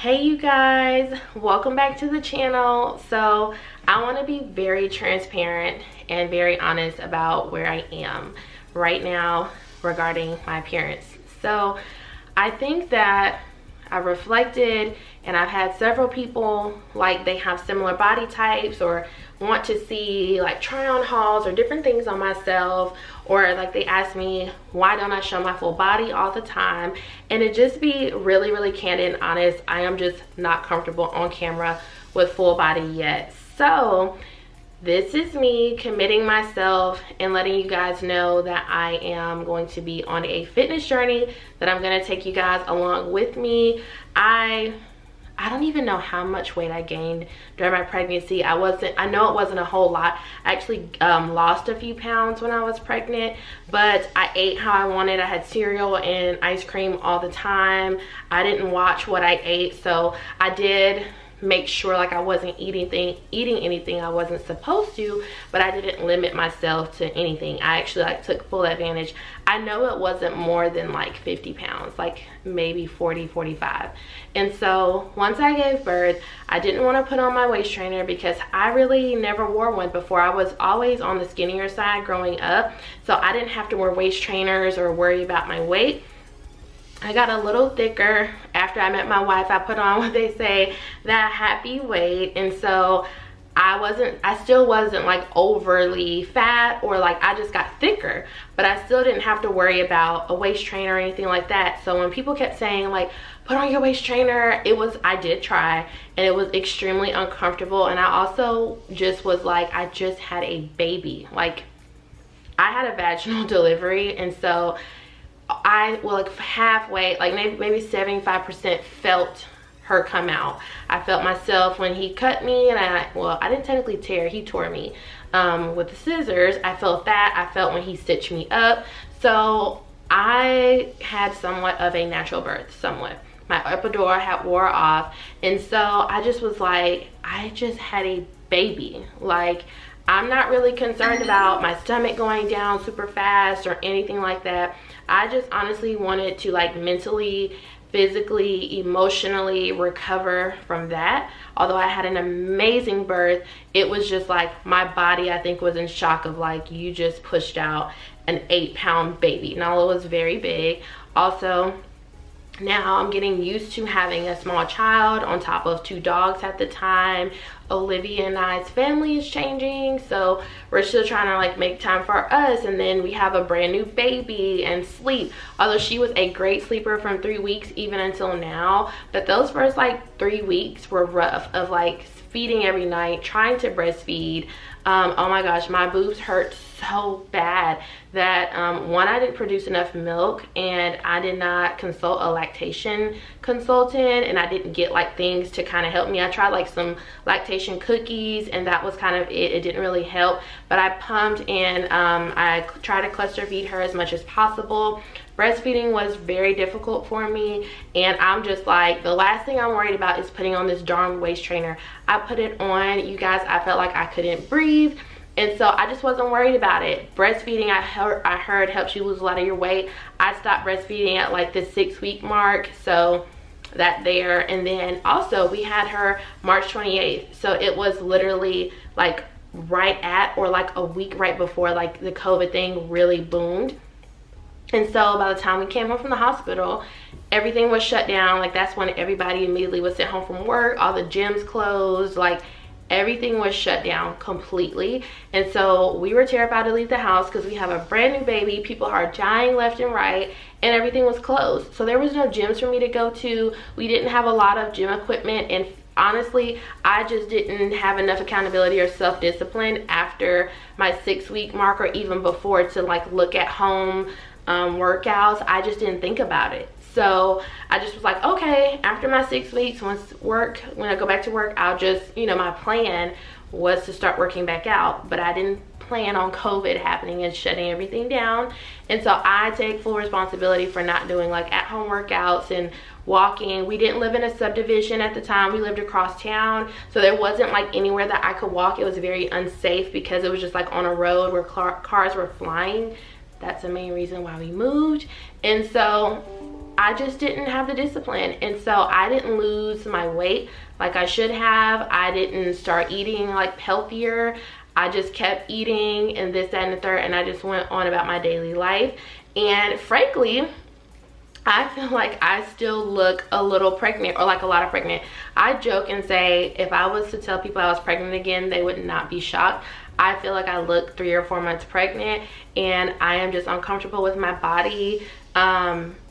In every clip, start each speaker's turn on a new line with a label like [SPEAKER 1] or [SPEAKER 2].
[SPEAKER 1] Hey you guys, welcome back to the channel. So I want to be very transparent and very honest about where I am right now regarding my appearance. So I think that I've reflected and I've had several people like they have similar body types or want to see like try on hauls or different things on myself, or like they ask me why don't I show my full body all the time. And to just be really candid and honest, I am just not comfortable on camera with full body yet. So this is me committing myself and letting you guys know that I am going to be on a fitness journey, that I'm going to take you guys along with me. I don't even know how much weight I gained during my pregnancy. I know it wasn't a whole lot. I actually lost a few pounds when I was pregnant, but I ate how I wanted. I had cereal and ice cream all the time. I didn't watch what I ate, so I did make sure like I wasn't eating anything I wasn't supposed to, but I didn't limit myself to anything. I actually like took full advantage. I know it wasn't more than like 50 pounds, like maybe 40, 45. And so once I gave birth, I didn't want to put on my waist trainer because I really never wore one before. I was always on the skinnier side growing up, so I didn't have to wear waist trainers or worry about my weight. I got a little thicker after I met my wife. I put on what they say, that happy weight, and so I still wasn't like overly fat, or like I just got thicker, but I still didn't have to worry about a waist trainer or anything like that. So when people kept saying like put on your waist trainer, I did try, and it was extremely uncomfortable. And I also just was like, I just had a baby. Like I had a vaginal delivery, and so like halfway, like maybe 75% felt her come out. I felt myself when he cut me, and I didn't technically tear, he tore me with the scissors. I felt that. I felt when he stitched me up. So I had somewhat of a natural birth, somewhat. My epidural had wore off, and so I just was like, I just had a baby. Like I'm not really concerned about my stomach going down super fast or anything like that. I just honestly wanted to like mentally, physically, emotionally recover from that. Although I had an amazing birth, it was just like my body, I think, was in shock of like, you just pushed out an 8-pound baby. Now it was very big. Also, now I'm getting used to having a small child on top of 2 dogs at the time. Olivia and I's family is changing, so we're still trying to like make time for us, and then we have a brand new baby and sleep. Although she was a great sleeper from 3 weeks even until now, but those first like 3 weeks were rough of like feeding every night, trying to breastfeed. Oh my gosh, my boobs hurt so bad that one, I didn't produce enough milk, and I did not consult a lactation consultant, and I didn't get like things to kind of help me. I tried like some lactation cookies, and that was kind of it. It didn't really help, but I pumped, and I tried to cluster feed her as much as possible. Breastfeeding was very difficult for me, and I'm just like, the last thing I'm worried about is putting on this darn waist trainer. I put it on, you guys, I felt like I couldn't breathe, and so I just wasn't worried about it. Breastfeeding, I heard helps you lose a lot of your weight. I stopped breastfeeding at like the 6-week mark, so that there. And then also we had her March 28th, so it was literally like right at, or like a week right before like the COVID thing really boomed. And so by the time we came home from the hospital, everything was shut down. Like that's when everybody immediately was sent home from work. All the gyms closed. Like everything was shut down completely. And so we were terrified to leave the house because we have a brand new baby. People are dying left and right, and everything was closed. So there was no gyms for me to go to. We didn't have a lot of gym equipment, and honestly, I just didn't have enough accountability or self-discipline after my 6-week mark, or even before, to like look at home workouts. I just didn't think about it. So I just was like, okay, after my 6 weeks, when I go back to work, I'll just, my plan was to start working back out, but I didn't plan on COVID happening and shutting everything down. And so I take full responsibility for not doing like at-home workouts and walking. We didn't live in a subdivision at the time. We lived across town, so there wasn't like anywhere that I could walk. It was very unsafe because it was just like on a road where cars were flying. That's the main reason why we moved. And so I just didn't have the discipline, and so I didn't lose my weight like I should have. I didn't start eating like healthier. I just kept eating and this, that, and the third, and I just went on about my daily life. And frankly, I feel like I still look a little pregnant, or like a lot of pregnant. I joke and say if I was to tell people I was pregnant again, they would not be shocked. I feel like I look 3 or 4 months pregnant, and I am just uncomfortable with my body.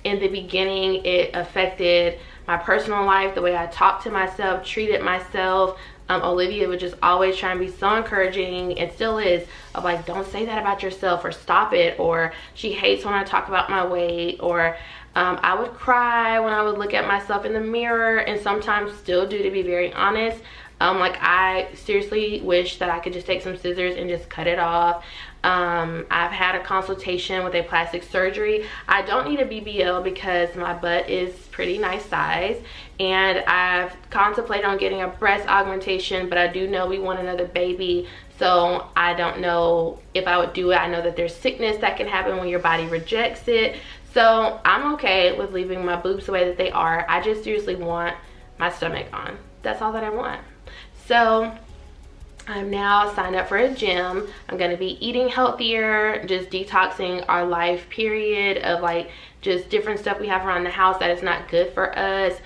[SPEAKER 1] In the beginning, it affected my personal life, the way I talked to myself, treated myself. Olivia would just always try and be so encouraging, and still is, of like, don't say that about yourself, or stop it, or she hates when I talk about my weight, or I would cry when I would look at myself in the mirror, and sometimes still do, to be very honest. Like, I seriously wish that I could just take some scissors and just cut it off. I've had a consultation with a plastic surgery. I don't need a BBL because my butt is pretty nice size, and I've contemplated on getting a breast augmentation, but I do know we want another baby, so I don't know if I would do it. I know that there's sickness that can happen when your body rejects it, so I'm okay with leaving my boobs the way that they are. I just seriously want my stomach on. That's all that I want. So I'm now signed up for a gym. I'm going to be eating healthier, just detoxing our life period of like just different stuff we have around the house that is not good for us.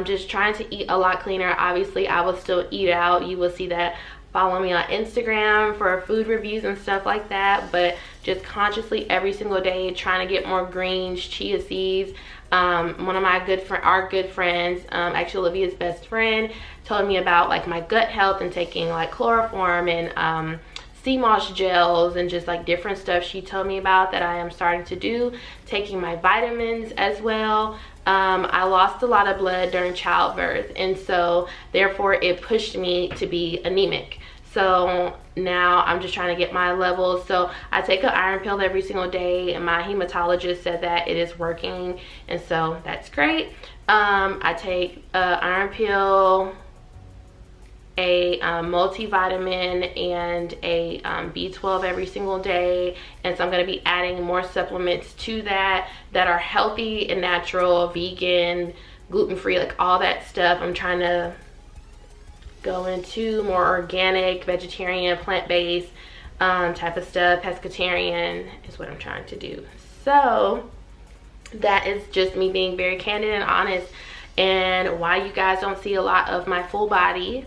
[SPEAKER 1] Just trying to eat a lot cleaner. Obviously, I will still eat out. You will see that. Follow me on Instagram for food reviews and stuff like that, but just consciously every single day trying to get more greens, chia seeds. One of my our good friends, actually Olivia's best friend, told me about like my gut health and taking like chloroform and sea moss gels and just like different stuff she told me about that I am starting to do, taking my vitamins as well. I lost a lot of blood during childbirth, and so therefore it pushed me to be anemic. So now I'm just trying to get my levels. So I take an iron pill every single day, and my hematologist said that it is working, and so that's great. I take an iron pill, a multivitamin, and a B12 every single day, and so I'm going to be adding more supplements to that are healthy and natural, vegan, gluten-free, like all that stuff. I'm trying to go into more organic, vegetarian, plant-based type of stuff. Pescatarian is what I'm trying to do. So that is just me being very candid and honest, and why you guys don't see a lot of my full body,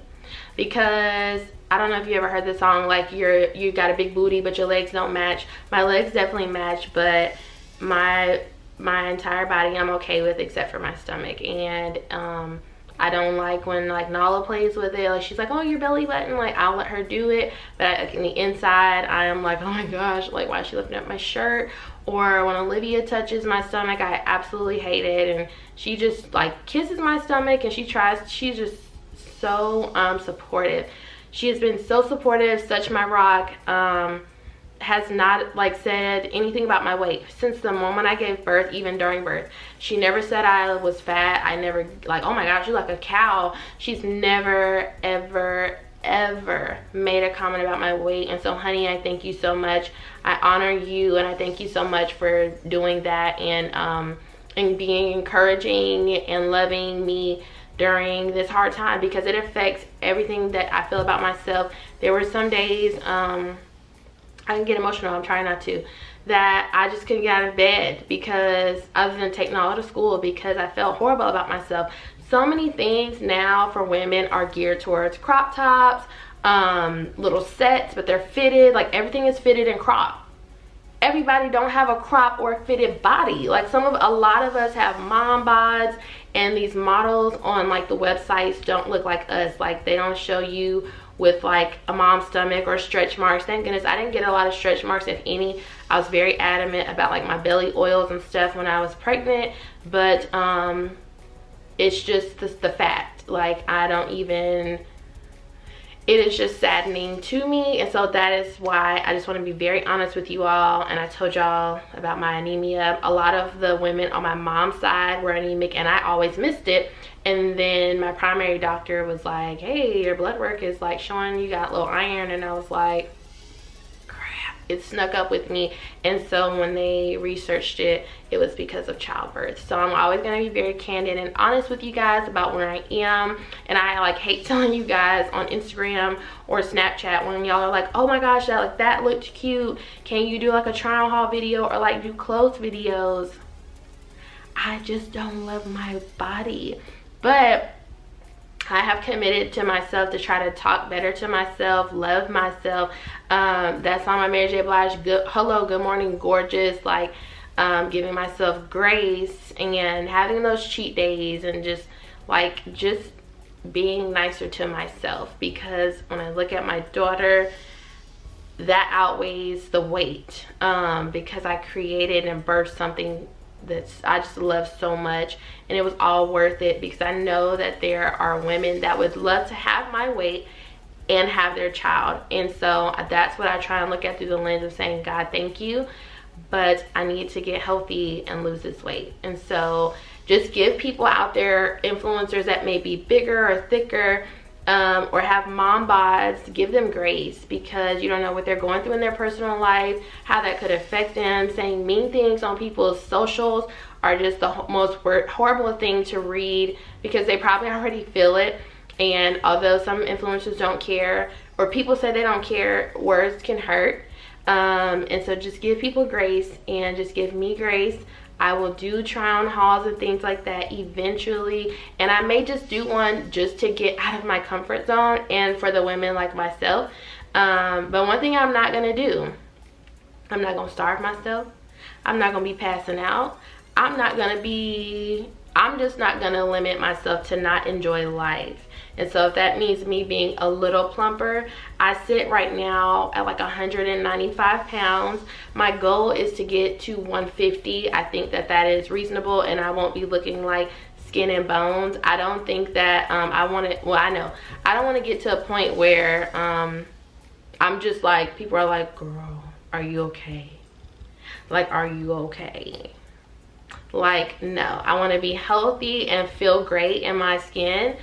[SPEAKER 1] because I don't know if you ever heard the song like you got a big booty but your legs don't match. My legs definitely match, but my entire body I'm okay with except for my stomach. And I don't like when like Nala plays with it. Like she's like, oh, your belly button, like I'll let her do it, but in the inside I am like, oh my gosh, like why is she lifting up my shirt? Or when Olivia touches my stomach, I absolutely hate it, and she just like kisses my stomach, and she's just so supportive. She has been so supportive, such my rock. Has not like said anything about my weight since the moment I gave birth, even during birth. She never said I was fat. I never like, oh my gosh, you're like a cow. She's never ever made a comment about my weight. And so honey, I thank you so much. I honor you, and I thank you so much for doing that, and being encouraging and loving me during this hard time, because it affects everything that I feel about myself. There were some days I can get emotional, I'm trying not to, that I just couldn't get out of bed because I was going to take Nala to school because I felt horrible about myself. So many things now for women are geared towards crop tops, little sets, but they're fitted, like everything is fitted and cropped. Everybody don't have a crop or fitted body. Like a lot of us have mom bods, and these models on like the websites don't look like us. Like they don't show you with like a mom's stomach or stretch marks. Thank goodness I didn't get a lot of stretch marks, if any. I was very adamant about like my belly oils and stuff when I was pregnant, but it's just the fact, like I don't even, it is just saddening to me. And so that is why I just want to be very honest with you all. And I told y'all about my anemia. A lot of the women on my mom's side were anemic, and I always missed it. And then my primary doctor was like, hey, your blood work is like showing you got low iron. And I was like, crap. it snuck up with me. And so when they researched it, it was because of childbirth. So I'm always going to be very candid and honest with you guys about where I am. And I like hate telling you guys on Instagram or Snapchat when y'all are like, oh my gosh, that looked cute, can you do like a try on haul video or like do clothes videos? I just don't love my body. But I have committed to myself to try to talk better to myself, love myself. That's on my Mary J. Blige hello, good morning, gorgeous, like giving myself grace and having those cheat days and just being nicer to myself, because when I look at my daughter, that outweighs the weight, because I created and birthed something I just love so much, and it was all worth it, because I know that there are women that would love to have my weight and have their child. And so that's what I try and look at through the lens of saying, God, thank you, but I need to get healthy and lose this weight. And so just give people out there, influencers that may be bigger or thicker, or have mom bods, give them grace, because you don't know what they're going through in their personal life, how that could affect them. Saying mean things on people's socials are just the most horrible thing to read, because they probably already feel it. And although some influencers don't care, or people say they don't care, words can hurt. And so just give people grace, and just give me grace. I will do try on hauls and things like that eventually, and I may just do one just to get out of my comfort zone and for the women like myself. But one thing I'm not gonna do, I'm not gonna starve myself. I'm not gonna be passing out. I'm just not gonna limit myself to not enjoy life. And so if that means me being a little plumper, I sit right now at like 195 pounds. My goal is to get to 150. I think that is reasonable, and I won't be looking like skin and bones. I don't think that I don't want to get to a point where I'm just like, people are like, girl, are you okay? Like, are you okay? Like, no, I want to be healthy and feel great in my skin,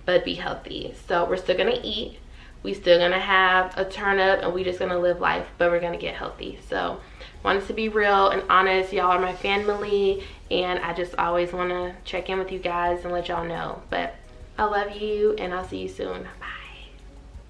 [SPEAKER 1] but be healthy. So we're still gonna eat, we still gonna have a turn up, and we just gonna live life, but we're gonna get healthy. So wanted to be real and honest. Y'all are my family, and I just always want to check in with you guys and let y'all know. But I love you, and I'll see you soon. Bye.